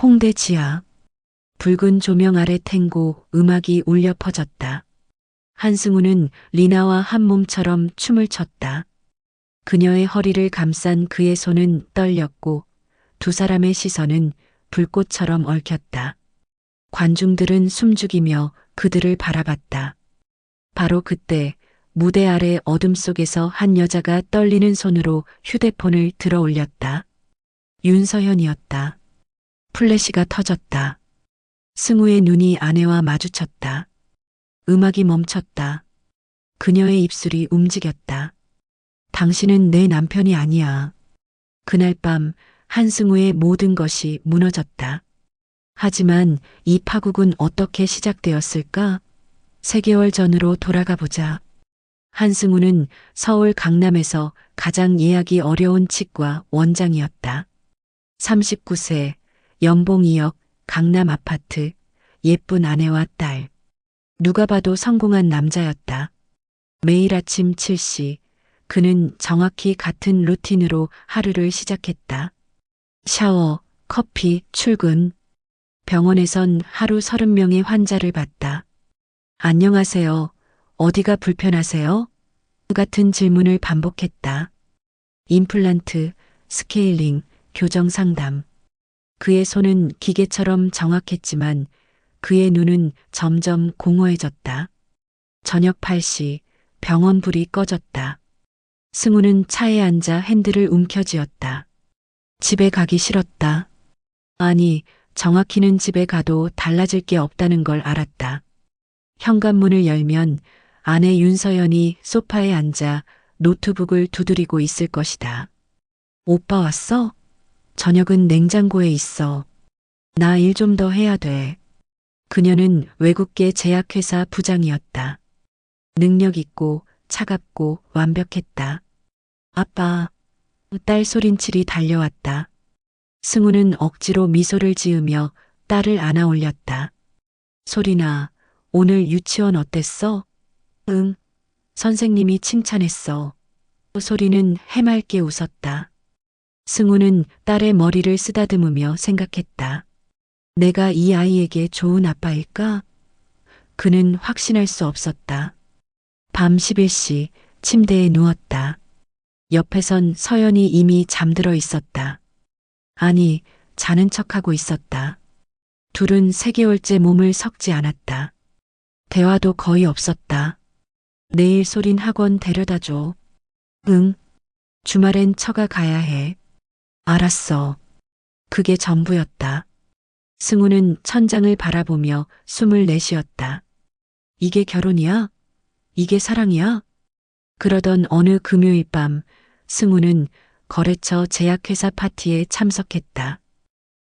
홍대 지하. 붉은 조명 아래 탱고 음악이 울려 퍼졌다. 한승우는 리나와 한 몸처럼 춤을 췄다. 그녀의 허리를 감싼 그의 손은 떨렸고 두 사람의 시선은 불꽃처럼 얽혔다. 관중들은 숨죽이며 그들을 바라봤다. 바로 그때 무대 아래 어둠 속에서 한 여자가 떨리는 손으로 휴대폰을 들어 올렸다. 윤서현이었다. 플래시가 터졌다. 승우의 눈이 아내와 마주쳤다. 음악이 멈췄다. 그녀의 입술이 움직였다. 당신은 내 남편이 아니야. 그날 밤 한승우의 모든 것이 무너졌다. 하지만 이 파국은 어떻게 시작되었을까? 3개월 전으로 돌아가 보자. 한승우는 서울 강남에서 가장 예약이 어려운 치과 원장이었다. 39세, 연봉 2억, 강남 아파트, 예쁜 아내와 딸. 누가 봐도 성공한 남자였다. 매일 아침 7시, 그는 정확히 같은 루틴으로 하루를 시작했다. 샤워, 커피, 출근. 병원에선 하루 30명의 환자를 봤다. 안녕하세요. 어디가 불편하세요? 같은 질문을 반복했다. 임플란트, 스케일링, 교정 상담. 그의 손은 기계처럼 정확했지만 그의 눈은 점점 공허해졌다. 저녁 8시 병원 불이 꺼졌다. 승우는 차에 앉아 핸들을 움켜쥐었다. 집에 가기 싫었다. 아니, 정확히는 집에 가도 달라질 게 없다는 걸 알았다. 현관문을 열면 아내 윤서연이 소파에 앉아 노트북을 두드리고 있을 것이다. 오빠 왔어? 저녁은 냉장고에 있어. 나 일 좀 더 해야 돼. 그녀는 외국계 제약회사 부장이었다. 능력 있고 차갑고 완벽했다. 아빠, 딸 소린칠이 달려왔다. 승우는 억지로 미소를 지으며 딸을 안아 올렸다. 소린아, 오늘 유치원 어땠어? 응, 선생님이 칭찬했어. 소리는 해맑게 웃었다. 승우는 딸의 머리를 쓰다듬으며 생각했다. 내가 이 아이에게 좋은 아빠일까? 그는 확신할 수 없었다. 밤 11시 침대에 누웠다. 옆에선 서연이 이미 잠들어 있었다. 아니, 자는 척하고 있었다. 둘은 3개월째 몸을 섞지 않았다. 대화도 거의 없었다. 내일 소린 학원 데려다 줘. 응. 주말엔 처가 가야 해. 알았어. 그게 전부였다. 승우는 천장을 바라보며 숨을 내쉬었다. 이게 결혼이야? 이게 사랑이야? 그러던 어느 금요일 밤 승우는 거래처 제약회사 파티에 참석했다.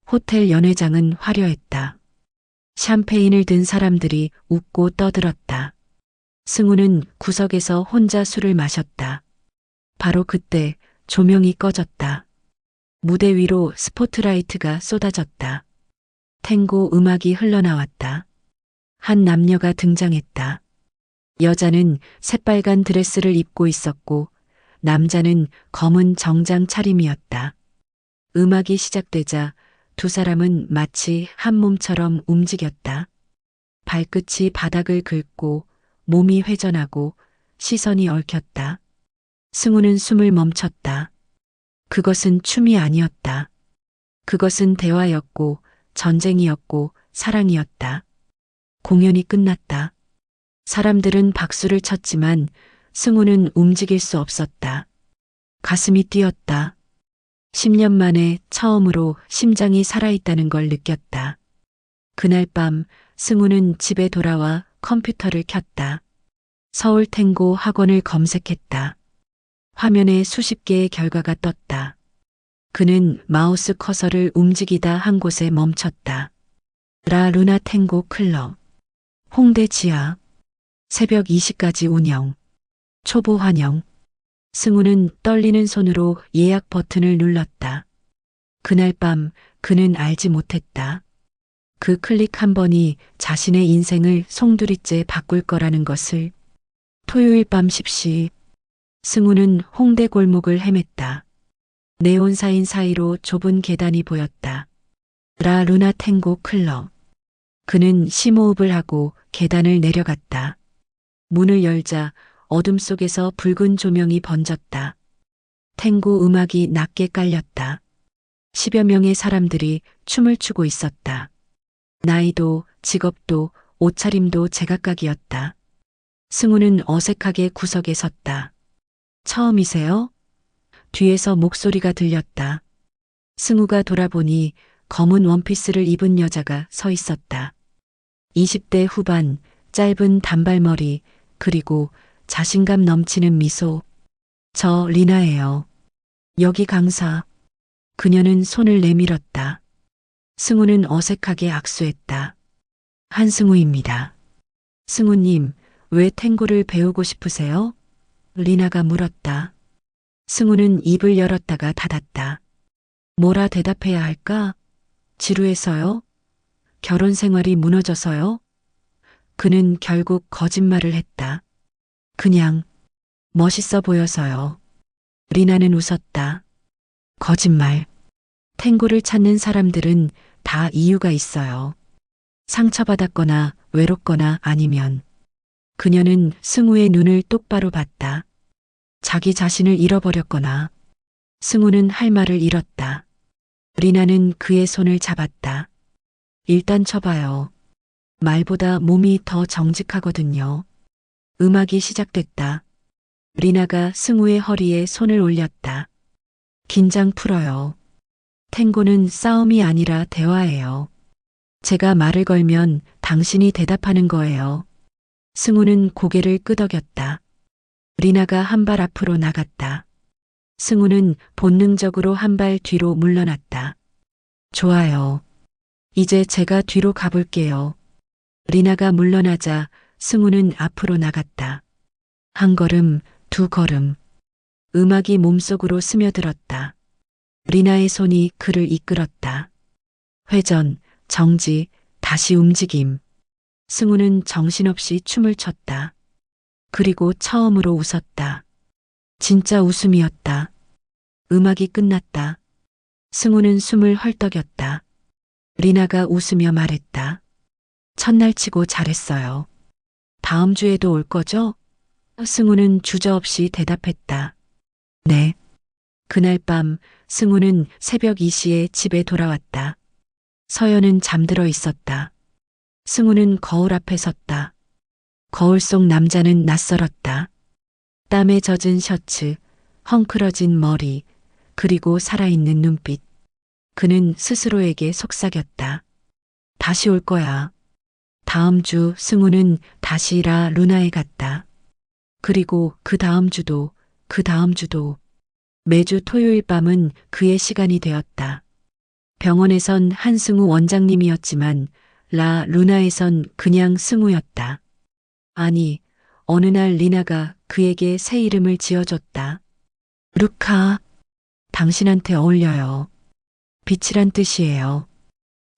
호텔 연회장은 화려했다. 샴페인을 든 사람들이 웃고 떠들었다. 승우는 구석에서 혼자 술을 마셨다. 바로 그때 조명이 꺼졌다. 무대 위로 스포트라이트가 쏟아졌다. 탱고 음악이 흘러나왔다. 한 남녀가 등장했다. 여자는 새빨간 드레스를 입고 있었고 남자는 검은 정장 차림이었다. 음악이 시작되자 두 사람은 마치 한 몸처럼 움직였다. 발끝이 바닥을 긁고 몸이 회전하고 시선이 얽혔다. 승우는 숨을 멈췄다. 그것은 춤이 아니었다. 그것은 대화였고 전쟁이었고 사랑이었다. 공연이 끝났다. 사람들은 박수를 쳤지만 승우는 움직일 수 없었다. 가슴이 뛰었다. 10년 만에 처음으로 심장이 살아있다는 걸 느꼈다. 그날 밤 승우는 집에 돌아와 컴퓨터를 켰다. 서울 탱고 학원을 검색했다. 화면에 수십 개의 결과가 떴다. 그는 마우스 커서를 움직이다 한 곳에 멈췄다. 라 루나 탱고 클럽. 홍대 지하. 새벽 2시까지 운영. 초보 환영. 승우는 떨리는 손으로 예약 버튼을 눌렀다. 그날 밤 그는 알지 못했다. 그 클릭 한 번이 자신의 인생을 송두리째 바꿀 거라는 것을. 토요일 밤 10시. 승우는 홍대 골목을 헤맸다. 네온 사인 사이로 좁은 계단이 보였다. 라 루나 탱고 클럽. 그는 심호흡을 하고 계단을 내려갔다. 문을 열자 어둠 속에서 붉은 조명이 번졌다. 탱고 음악이 낮게 깔렸다. 10여 명의 사람들이 춤을 추고 있었다. 나이도 직업도 옷차림도 제각각이었다. 승우는 어색하게 구석에 섰다. 처음이세요? 뒤에서 목소리가 들렸다. 승우가 돌아보니 검은 원피스를 입은 여자가 서 있었다. 20대 후반, 짧은 단발머리, 그리고 자신감 넘치는 미소. 저 리나예요. 여기 강사. 그녀는 손을 내밀었다. 승우는 어색하게 악수했다. 한승우입니다. 승우님, 왜 탱고를 배우고 싶으세요? 리나가 물었다. 승우는 입을 열었다가 닫았다. 뭐라 대답해야 할까? 지루해서요? 결혼 생활이 무너져서요? 그는 결국 거짓말을 했다. 그냥 멋있어 보여서요. 리나는 웃었다. 거짓말. 탱고를 찾는 사람들은 다 이유가 있어요. 상처받았거나 외롭거나 아니면. 그녀는 승우의 눈을 똑바로 봤다. 자기 자신을 잃어버렸거나. 승우는 할 말을 잃었다. 리나는 그의 손을 잡았다. 일단 쳐봐요. 말보다 몸이 더 정직하거든요. 음악이 시작됐다. 리나가 승우의 허리에 손을 올렸다. 긴장 풀어요. 탱고는 싸움이 아니라 대화예요. 제가 말을 걸면 당신이 대답하는 거예요. 승우는 고개를 끄덕였다. 리나가 한 발 앞으로 나갔다. 승우는 본능적으로 한 발 뒤로 물러났다. 좋아요. 이제 제가 뒤로 가볼게요. 리나가 물러나자 승우는 앞으로 나갔다. 한 걸음, 두 걸음. 음악이 몸속으로 스며들었다. 리나의 손이 그를 이끌었다. 회전, 정지, 다시 움직임. 승우는 정신없이 춤을 췄다. 그리고 처음으로 웃었다. 진짜 웃음이었다. 음악이 끝났다. 승우는 숨을 헐떡였다. 리나가 웃으며 말했다. 첫날 치고 잘했어요. 다음 주에도 올 거죠? 승우는 주저없이 대답했다. 네. 그날 밤 승우는 새벽 2시에 집에 돌아왔다. 서연은 잠들어 있었다. 승우는 거울 앞에 섰다. 거울 속 남자는 낯설었다. 땀에 젖은 셔츠, 헝클어진 머리, 그리고 살아있는 눈빛. 그는 스스로에게 속삭였다. 다시 올 거야. 다음 주 승우는 다시 라 루나에 갔다. 그리고 그 다음 주도, 그 다음 주도. 매주 토요일 밤은 그의 시간이 되었다. 병원에선 한승우 원장님이었지만 라 루나에선 그냥 승우였다. 아니, 어느 날 리나가 그에게 새 이름을 지어줬다. 루카, 당신한테 어울려요. 빛이란 뜻이에요.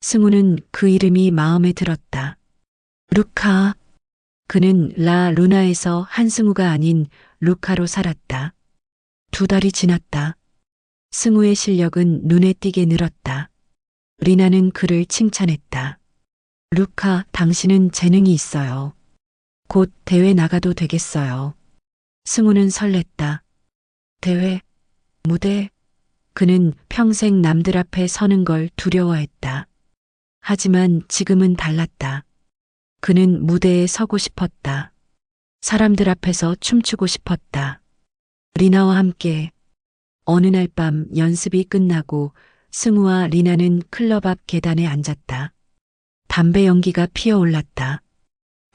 승우는 그 이름이 마음에 들었다. 루카. 그는 라 루나에서 한승우가 아닌 루카로 살았다. 2달이 지났다. 승우의 실력은 눈에 띄게 늘었다. 리나는 그를 칭찬했다. 루카, 당신은 재능이 있어요. 곧 대회 나가도 되겠어요. 승우는 설렜다. 대회, 무대. 그는 평생 남들 앞에 서는 걸 두려워했다. 하지만 지금은 달랐다. 그는 무대에 서고 싶었다. 사람들 앞에서 춤추고 싶었다. 리나와 함께. 어느 날 밤 연습이 끝나고 승우와 리나는 클럽 앞 계단에 앉았다. 담배 연기가 피어올랐다.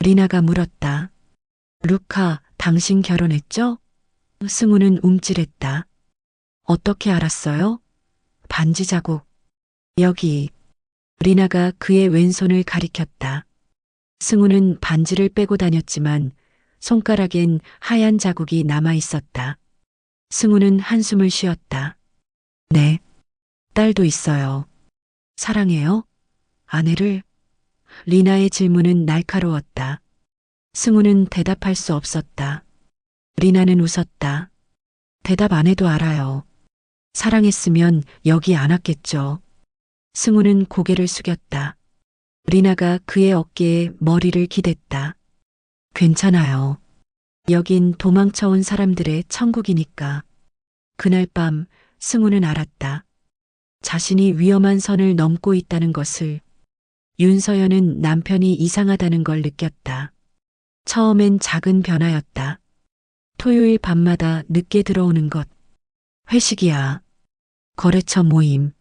리나가 물었다. 루카, 당신 결혼했죠? 승우는 움찔했다. 어떻게 알았어요? 반지 자국. 여기. 리나가 그의 왼손을 가리켰다. 승우는 반지를 빼고 다녔지만 손가락엔 하얀 자국이 남아 있었다. 승우는 한숨을 쉬었다. 네. 딸도 있어요. 사랑해요? 아내를? 리나의 질문은 날카로웠다. 승우는 대답할 수 없었다. 리나는 웃었다. 대답 안 해도 알아요. 사랑했으면 여기 안 왔겠죠. 승우는 고개를 숙였다. 리나가 그의 어깨에 머리를 기댔다. 괜찮아요. 여긴 도망쳐온 사람들의 천국이니까. 그날 밤 승우는 알았다. 자신이 위험한 선을 넘고 있다는 것을. 윤서연은 남편이 이상하다는 걸 느꼈다. 처음엔 작은 변화였다. 토요일 밤마다 늦게 들어오는 것. 회식이야. 거래처 모임.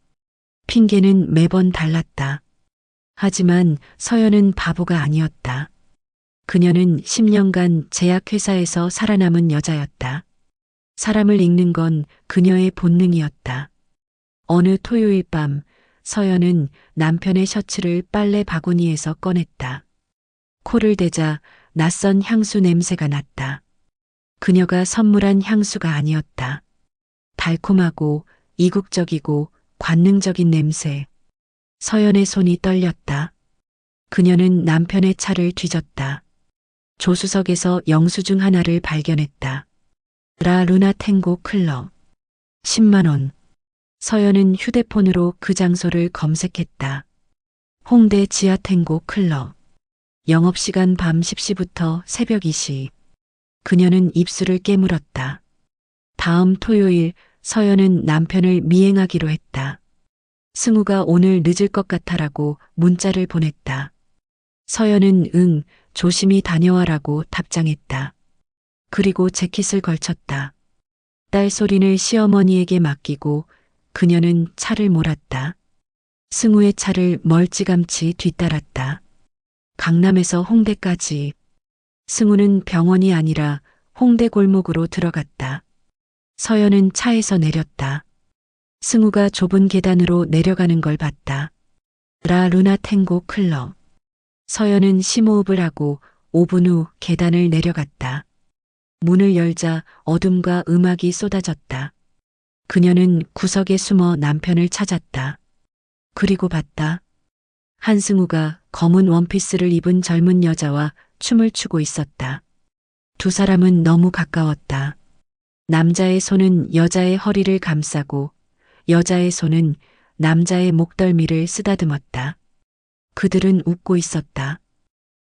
핑계는 매번 달랐다. 하지만 서연은 바보가 아니었다. 그녀는 10년간 제약회사에서 살아남은 여자였다. 사람을 읽는 건 그녀의 본능이었다. 어느 토요일 밤 서연은 남편의 셔츠를 빨래 바구니에서 꺼냈다. 코를 대자 낯선 향수 냄새가 났다. 그녀가 선물한 향수가 아니었다. 달콤하고 이국적이고 관능적인 냄새. 서연의 손이 떨렸다. 그녀는 남편의 차를 뒤졌다. 조수석에서 영수증 하나를 발견했다. 라 루나 탱고 클럽. 10만 원. 서연은 휴대폰으로 그 장소를 검색했다. 홍대 지하 탱고 클럽. 영업시간 밤 10시부터 새벽 2시. 그녀는 입술을 깨물었다. 다음 토요일 서연은 남편을 미행하기로 했다. 승우가 오늘 늦을 것 같아라고 문자를 보냈다. 서연은 응, 조심히 다녀와라고 답장했다. 그리고 재킷을 걸쳤다. 딸 소린을 시어머니에게 맡기고 그녀는 차를 몰았다. 승우의 차를 멀찌감치 뒤따랐다. 강남에서 홍대까지. 승우는 병원이 아니라 홍대 골목으로 들어갔다. 서연은 차에서 내렸다. 승우가 좁은 계단으로 내려가는 걸 봤다. 라 루나 탱고 클럽. 서연은 심호흡을 하고 5분 후 계단을 내려갔다. 문을 열자 어둠과 음악이 쏟아졌다. 그녀는 구석에 숨어 남편을 찾았다. 그리고 봤다. 한승우가 검은 원피스를 입은 젊은 여자와 춤을 추고 있었다. 두 사람은 너무 가까웠다. 남자의 손은 여자의 허리를 감싸고 여자의 손은 남자의 목덜미를 쓰다듬었다. 그들은 웃고 있었다.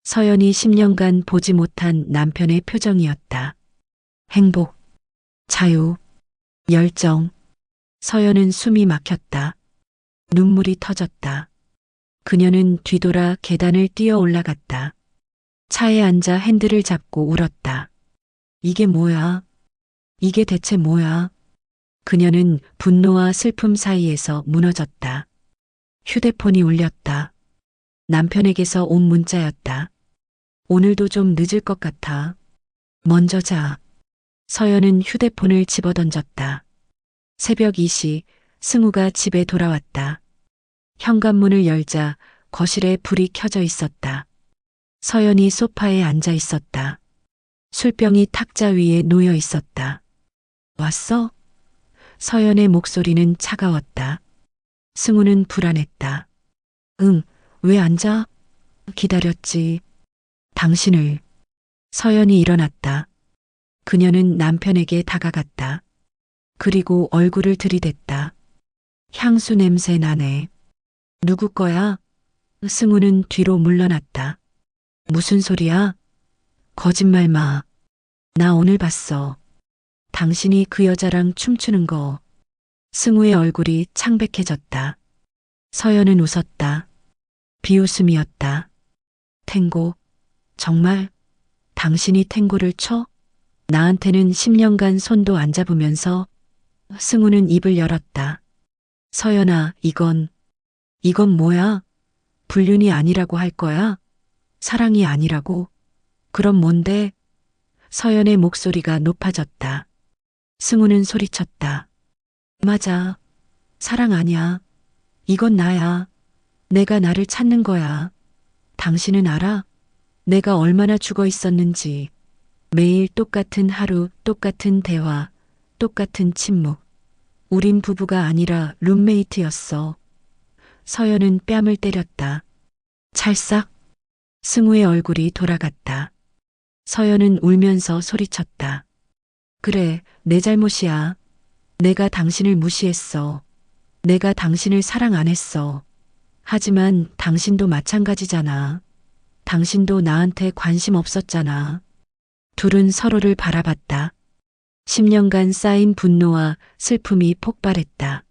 서연이 10년간 보지 못한 남편의 표정이었다. 행복, 자유, 열정. 서연은 숨이 막혔다. 눈물이 터졌다. 그녀는 뒤돌아 계단을 뛰어 올라갔다. 차에 앉아 핸들을 잡고 울었다. 이게 뭐야? 이게 대체 뭐야? 그녀는 분노와 슬픔 사이에서 무너졌다. 휴대폰이 울렸다. 남편에게서 온 문자였다. 오늘도 좀 늦을 것 같아. 먼저 자. 서연은 휴대폰을 집어던졌다. 새벽 2시 승우가 집에 돌아왔다. 현관문을 열자 거실에 불이 켜져 있었다. 서연이 소파에 앉아 있었다. 술병이 탁자 위에 놓여 있었다. 왔어? 서연의 목소리는 차가웠다. 승우는 불안했다. 응, 왜 앉아? 기다렸지. 당신을. 서연이 일어났다. 그녀는 남편에게 다가갔다. 그리고 얼굴을 들이댔다. 향수 냄새 나네. 누구 거야? 승우는 뒤로 물러났다. 무슨 소리야? 거짓말 마. 나 오늘 봤어. 당신이 그 여자랑 춤추는 거. 승우의 얼굴이 창백해졌다. 서연은 웃었다. 비웃음이었다. 탱고. 정말? 당신이 탱고를 춰? 나한테는 10년간 손도 안 잡으면서. 승우는 입을 열었다. 서연아, 이건 뭐야? 불륜이 아니라고 할 거야? 사랑이 아니라고? 그럼 뭔데? 서연의 목소리가 높아졌다. 승우는 소리쳤다. 맞아. 사랑 아니야. 이건 나야. 내가 나를 찾는 거야. 당신은 알아? 내가 얼마나 죽어 있었는지. 매일 똑같은 하루, 똑같은 대화, 똑같은 침묵. 우린 부부가 아니라 룸메이트였어. 서연은 뺨을 때렸다. 찰싹. 승우의 얼굴이 돌아갔다. 서연은 울면서 소리쳤다. 그래, 내 잘못이야. 내가 당신을 무시했어. 내가 당신을 사랑 안 했어. 하지만 당신도 마찬가지잖아. 당신도 나한테 관심 없었잖아. 둘은 서로를 바라봤다. 10년간 쌓인 분노와 슬픔이 폭발했다.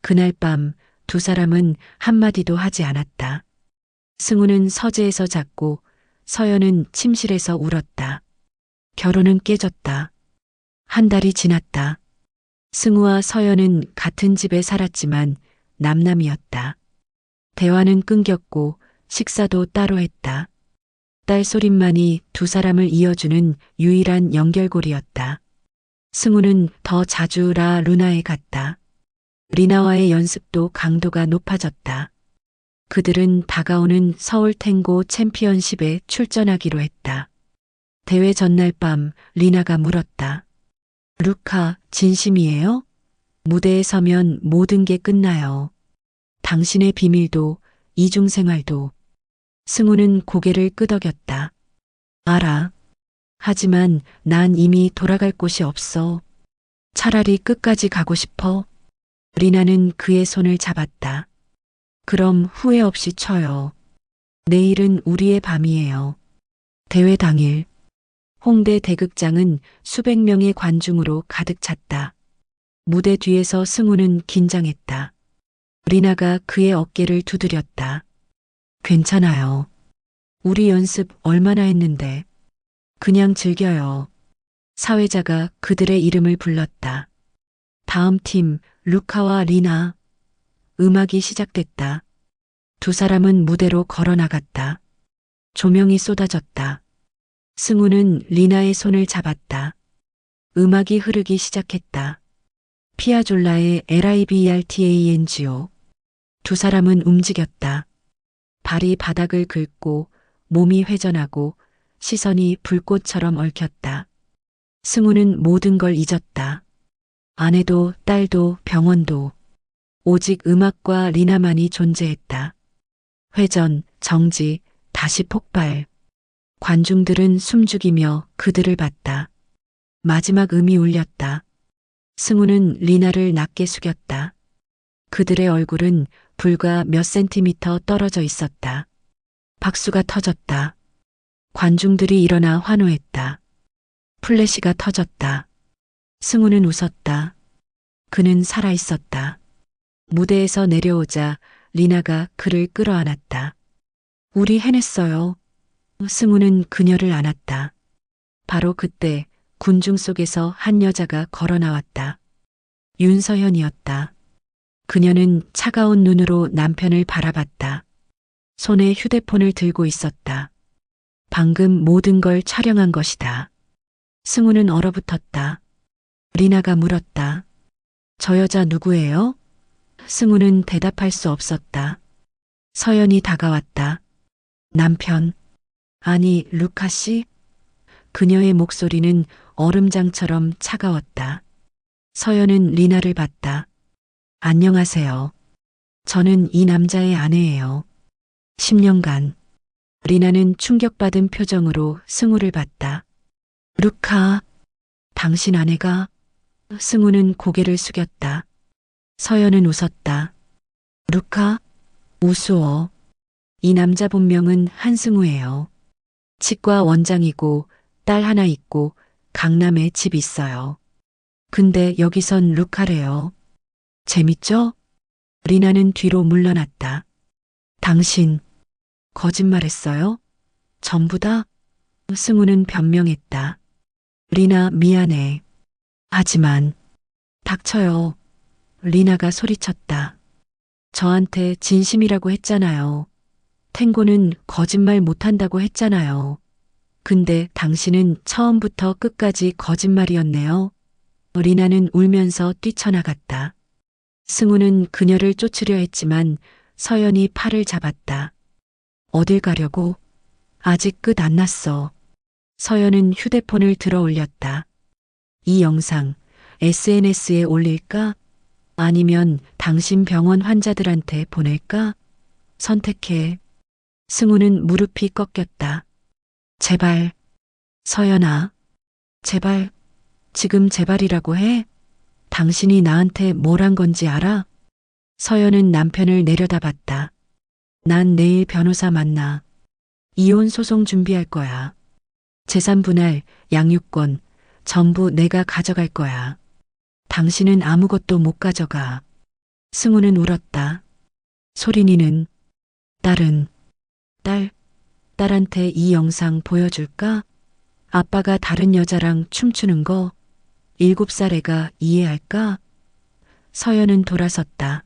그날 밤 두 사람은 한마디도 하지 않았다. 승우는 서재에서 잤고 서연은 침실에서 울었다. 결혼은 깨졌다. 한 달이 지났다. 승우와 서연은 같은 집에 살았지만 남남이었다. 대화는 끊겼고 식사도 따로 했다. 딸 소리만이 두 사람을 이어주는 유일한 연결고리였다. 승우는 더 자주 루나에 갔다. 리나와의 연습도 강도가 높아졌다. 그들은 다가오는 서울 탱고 챔피언십에 출전하기로 했다. 대회 전날 밤 리나가 물었다. 루카, 진심이에요? 무대에 서면 모든 게 끝나요. 당신의 비밀도, 이중생활도. 승우는 고개를 끄덕였다. 알아. 하지만 난 이미 돌아갈 곳이 없어. 차라리 끝까지 가고 싶어. 리나는 그의 손을 잡았다. 그럼 후회 없이 쳐요. 내일은 우리의 밤이에요. 대회 당일. 홍대 대극장은 수백 명의 관중으로 가득 찼다. 무대 뒤에서 승우는 긴장했다. 리나가 그의 어깨를 두드렸다. 괜찮아요. 우리 연습 얼마나 했는데. 그냥 즐겨요. 사회자가 그들의 이름을 불렀다. 다음 팀, 루카와 리나. 음악이 시작됐다. 두 사람은 무대로 걸어 나갔다. 조명이 쏟아졌다. 승우는 리나의 손을 잡았다. 음악이 흐르기 시작했다. 피아졸라의 LIBERTANGO. 두 사람은 움직였다. 발이 바닥을 긁고 몸이 회전하고 시선이 불꽃처럼 얽혔다. 승우는 모든 걸 잊었다. 아내도 딸도 병원도. 오직 음악과 리나만이 존재했다. 회전, 정지, 다시 폭발. 관중들은 숨죽이며 그들을 봤다. 마지막 음이 울렸다. 승우는 리나를 낮게 숙였다. 그들의 얼굴은 불과 몇 센티미터 떨어져 있었다. 박수가 터졌다. 관중들이 일어나 환호했다. 플래시가 터졌다. 승우는 웃었다. 그는 살아있었다. 무대에서 내려오자 리나가 그를 끌어안았다. 우리 해냈어요. 승우는 그녀를 안았다. 바로 그때 군중 속에서 한 여자가 걸어 나왔다. 윤서현이었다. 그녀는 차가운 눈으로 남편을 바라봤다. 손에 휴대폰을 들고 있었다. 방금 모든 걸 촬영한 것이다. 승우는 얼어붙었다. 리나가 물었다. 저 여자 누구예요? 승우는 대답할 수 없었다. 서연이 다가왔다. 남편. 아니, 루카 씨? 그녀의 목소리는 얼음장처럼 차가웠다. 서연은 리나를 봤다. 안녕하세요. 저는 이 남자의 아내예요. 10년간. 리나는 충격받은 표정으로 승우를 봤다. 루카, 당신 아내가? 승우는 고개를 숙였다. 서연은 웃었다. 루카? 우스워. 이 남자 본명은 한승우예요. 치과 원장이고 딸 하나 있고 강남에 집 있어요. 근데 여기선 루카래요. 재밌죠? 리나는 뒤로 물러났다. 당신 거짓말했어요? 전부 다? 승우는 변명했다. 리나 미안해. 하지만 닥쳐요. 리나가 소리쳤다. 저한테 진심이라고 했잖아요. 탱고는 거짓말 못한다고 했잖아요. 근데 당신은 처음부터 끝까지 거짓말이었네요. 리나는 울면서 뛰쳐나갔다. 승우는 그녀를 쫓으려 했지만 서연이 팔을 잡았다. 어딜 가려고? 아직 끝 안 났어. 서연은 휴대폰을 들어 올렸다. 이 영상 SNS에 올릴까? 아니면 당신 병원 환자들한테 보낼까? 선택해. 승우는 무릎이 꺾였다. 제발. 서연아. 제발. 지금 제발이라고 해? 당신이 나한테 뭘 한 건지 알아? 서연은 남편을 내려다봤다. 난 내일 변호사 만나. 이혼 소송 준비할 거야. 재산 분할, 양육권, 전부 내가 가져갈 거야. 당신은 아무것도 못 가져가. 승우는 울었다. 소린이는, 딸한테 이 영상 보여줄까? 아빠가 다른 여자랑 춤추는 거 7살 애가 이해할까? 서연은 돌아섰다.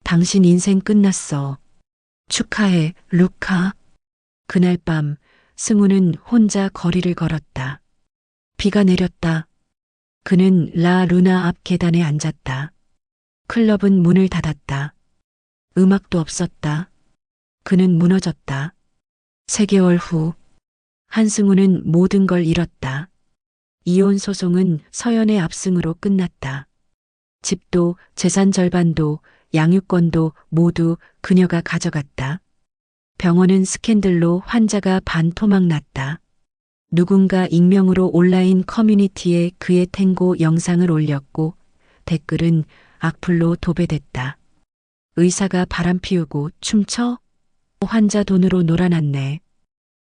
당신 인생 끝났어. 축하해, 루카. 그날 밤 승우는 혼자 거리를 걸었다. 비가 내렸다. 그는 라 루나 앞 계단에 앉았다. 클럽은 문을 닫았다. 음악도 없었다. 그는 무너졌다. 3개월 후 한승우는 모든 걸 잃었다. 이혼 소송은 서연의 압승으로 끝났다. 집도 재산 절반도 양육권도 모두 그녀가 가져갔다. 병원은 스캔들로 환자가 반토막 났다. 누군가 익명으로 온라인 커뮤니티에 그의 탱고 영상을 올렸고 댓글은 악플로 도배됐다. 의사가 바람 피우고 춤춰? 환자 돈으로 놀아났네.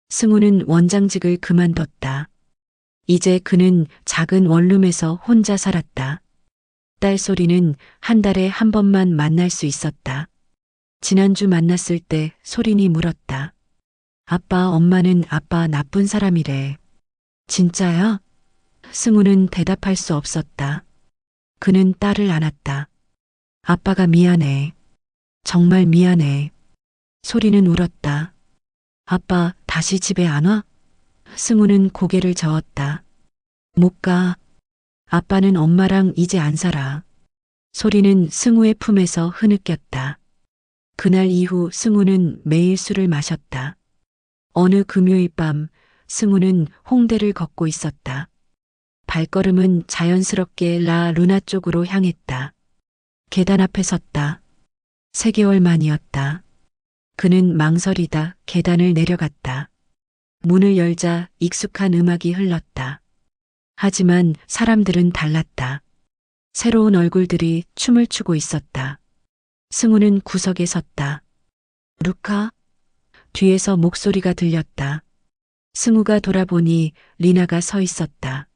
승우는 원장직을 그만뒀다. 이제 그는 작은 원룸에서 혼자 살았다. 딸 소리는 한 달에 한 번만 만날 수 있었다. 지난주 만났을 때 소린이 물었다. 아빠, 엄마는 아빠 나쁜 사람이래. 진짜야? 승우는 대답할 수 없었다. 그는 딸을 안았다. 아빠가 미안해. 정말 미안해. 소리는 울었다. 아빠 다시 집에 안 와? 승우는 고개를 저었다. 못 가. 아빠는 엄마랑 이제 안 살아. 소리는 승우의 품에서 흐느꼈다. 그날 이후 승우는 매일 술을 마셨다. 어느 금요일 밤 승우는 홍대를 걷고 있었다. 발걸음은 자연스럽게 라 루나 쪽으로 향했다. 계단 앞에 섰다. 3개월 만이었다. 그는 망설이다 계단을 내려갔다. 문을 열자 익숙한 음악이 흘렀다. 하지만 사람들은 달랐다. 새로운 얼굴들이 춤을 추고 있었다. 승우는 구석에 섰다. 루카? 뒤에서 목소리가 들렸다. 승우가 돌아보니 리나가 서 있었다.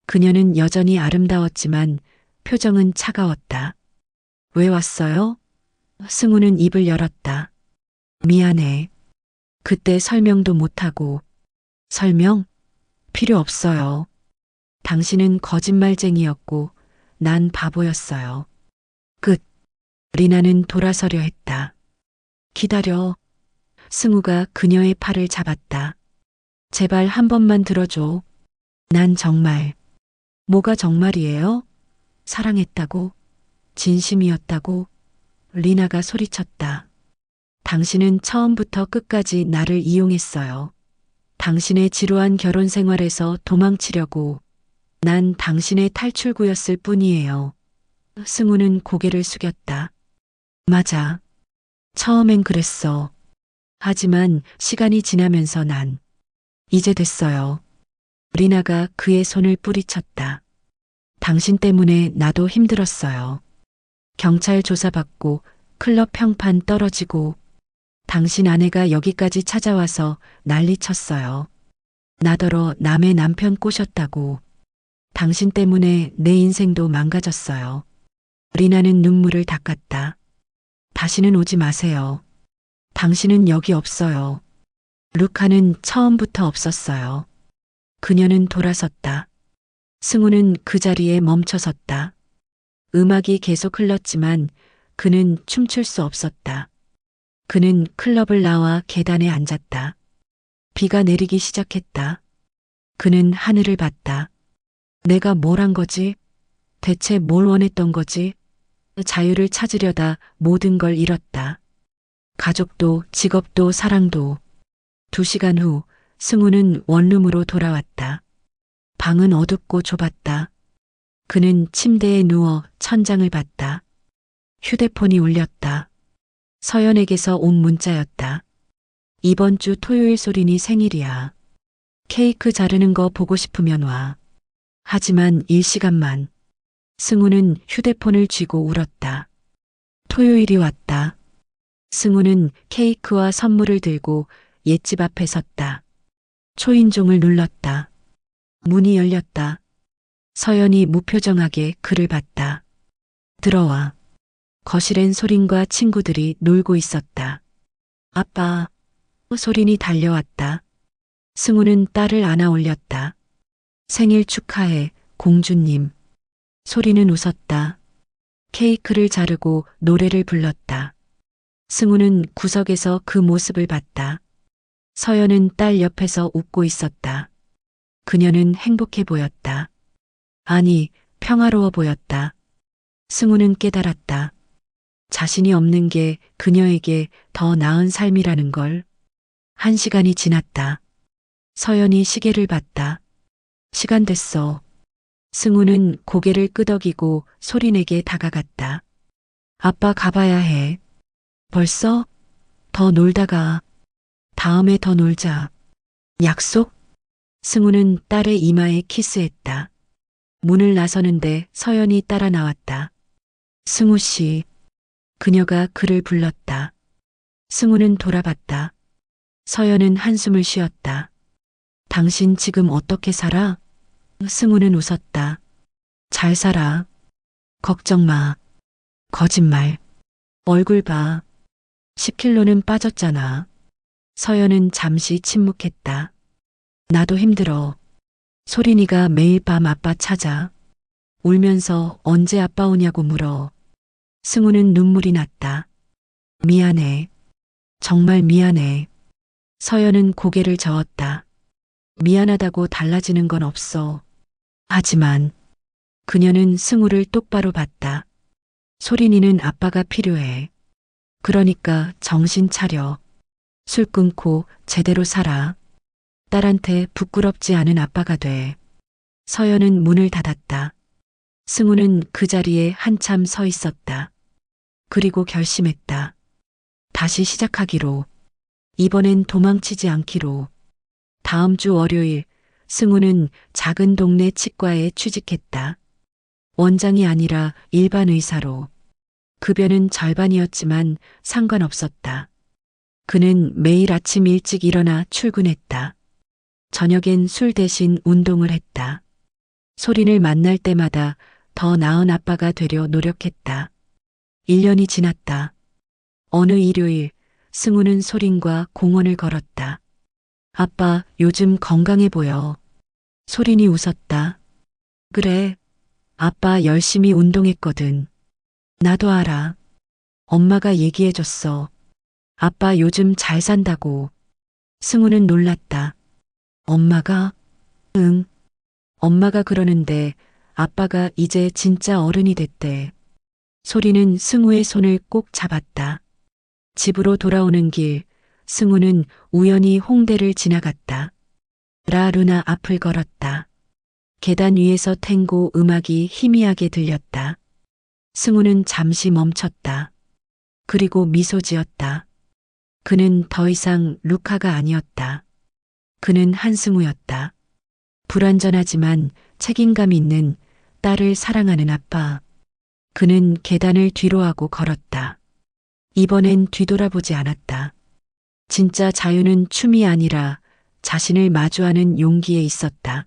그녀는 여전히 아름다웠지만 표정은 차가웠다. 왜 왔어요? 승우는 입을 열었다. 미안해. 그때 설명도 못하고. 설명? 필요 없어요. 당신은 거짓말쟁이였고 난 바보였어요. 끝. 리나는 돌아서려 했다. 기다려. 승우가 그녀의 팔을 잡았다. 제발 한 번만 들어줘. 난 정말. 뭐가 정말이에요? 사랑했다고? 진심이었다고? 리나가 소리쳤다. 당신은 처음부터 끝까지 나를 이용했어요. 당신의 지루한 결혼 생활에서 도망치려고. 난 당신의 탈출구였을 뿐이에요. 승우는 고개를 숙였다. 맞아. 처음엔 그랬어. 하지만 시간이 지나면서 난 이제 됐어요. 리나가 그의 손을 뿌리쳤다. 당신 때문에 나도 힘들었어요. 경찰 조사받고 클럽 평판 떨어지고 당신 아내가 여기까지 찾아와서 난리쳤어요. 나더러 남의 남편 꼬셨다고. 당신 때문에 내 인생도 망가졌어요. 리나는 눈물을 닦았다. 다시는 오지 마세요. 당신은 여기 없어요. 루카는 처음부터 없었어요. 그녀는 돌아섰다. 승우는 그 자리에 멈춰섰다. 음악이 계속 흘렀지만 그는 춤출 수 없었다. 그는 클럽을 나와 계단에 앉았다. 비가 내리기 시작했다. 그는 하늘을 봤다. 내가 뭘 한 거지? 대체 뭘 원했던 거지? 자유를 찾으려다 모든 걸 잃었다. 가족도 직업도 사랑도. 2시간 후 승우는 원룸으로 돌아왔다. 방은 어둡고 좁았다. 그는 침대에 누워 천장을 봤다. 휴대폰이 울렸다. 서연에게서 온 문자였다. 이번 주 토요일 소린이 생일이야. 케이크 자르는 거 보고 싶으면 와. 하지만 1시간만. 승우는 휴대폰을 쥐고 울었다. 토요일이 왔다. 승우는 케이크와 선물을 들고 옛집 앞에 섰다. 초인종을 눌렀다. 문이 열렸다. 서연이 무표정하게 그를 봤다. 들어와. 거실엔 소린과 친구들이 놀고 있었다. 아빠. 소린이 달려왔다. 승우는 딸을 안아 올렸다. 생일 축하해, 공주님. 소리는 웃었다. 케이크를 자르고 노래를 불렀다. 승우는 구석에서 그 모습을 봤다. 서연은 딸 옆에서 웃고 있었다. 그녀는 행복해 보였다. 아니, 평화로워 보였다. 승우는 깨달았다. 자신이 없는 게 그녀에게 더 나은 삶이라는 걸. 1시간이 지났다. 서연이 시계를 봤다. 시간 됐어. 승우는 고개를 끄덕이고 소린에게 다가갔다. 아빠 가봐야 해. 벌써? 더 놀다가. 다음에 더 놀자. 약속? 승우는 딸의 이마에 키스했다. 문을 나서는데 서연이 따라 나왔다. 승우 씨. 그녀가 그를 불렀다. 승우는 돌아봤다. 서연은 한숨을 쉬었다. 당신 지금 어떻게 살아? 승우는 웃었다. 잘 살아. 걱정 마. 거짓말. 얼굴 봐. 10kg는 빠졌잖아. 서연은 잠시 침묵했다. 나도 힘들어. 소린이가 매일 밤 아빠 찾아. 울면서 언제 아빠 오냐고 물어. 승우는 눈물이 났다. 미안해. 정말 미안해. 서연은 고개를 저었다. 미안하다고 달라지는 건 없어. 하지만 그녀는 승우를 똑바로 봤다. 소린이는 아빠가 필요해. 그러니까 정신 차려. 술 끊고 제대로 살아. 딸한테 부끄럽지 않은 아빠가 돼. 서연은 문을 닫았다. 승우는 그 자리에 한참 서 있었다. 그리고 결심했다. 다시 시작하기로. 이번엔 도망치지 않기로. 다음 주 월요일, 승우는 작은 동네 치과에 취직했다. 원장이 아니라 일반 의사로. 급여는 절반이었지만 상관없었다. 그는 매일 아침 일찍 일어나 출근했다. 저녁엔 술 대신 운동을 했다. 소린을 만날 때마다 더 나은 아빠가 되려 노력했다. 1년이 지났다. 어느 일요일, 승우는 소린과 공원을 걸었다. 아빠, 요즘 건강해 보여. 소린이 웃었다. 그래. 아빠 열심히 운동했거든. 나도 알아. 엄마가 얘기해줬어. 아빠 요즘 잘 산다고. 승우는 놀랐다. 엄마가? 응. 엄마가 그러는데 아빠가 이제 진짜 어른이 됐대. 소리는 승우의 손을 꼭 잡았다. 집으로 돌아오는 길, 승우는 우연히 홍대를 지나갔다. 라루나 앞을 걸었다. 계단 위에서 탱고 음악이 희미하게 들렸다. 승우는 잠시 멈췄다. 그리고 미소 지었다. 그는 더 이상 루카가 아니었다. 그는 한승우였다. 불완전하지만 책임감 있는 딸을 사랑하는 아빠. 그는 계단을 뒤로하고 걸었다. 이번엔 뒤돌아보지 않았다. 진짜 자유는 춤이 아니라 자신을 마주하는 용기에 있었다.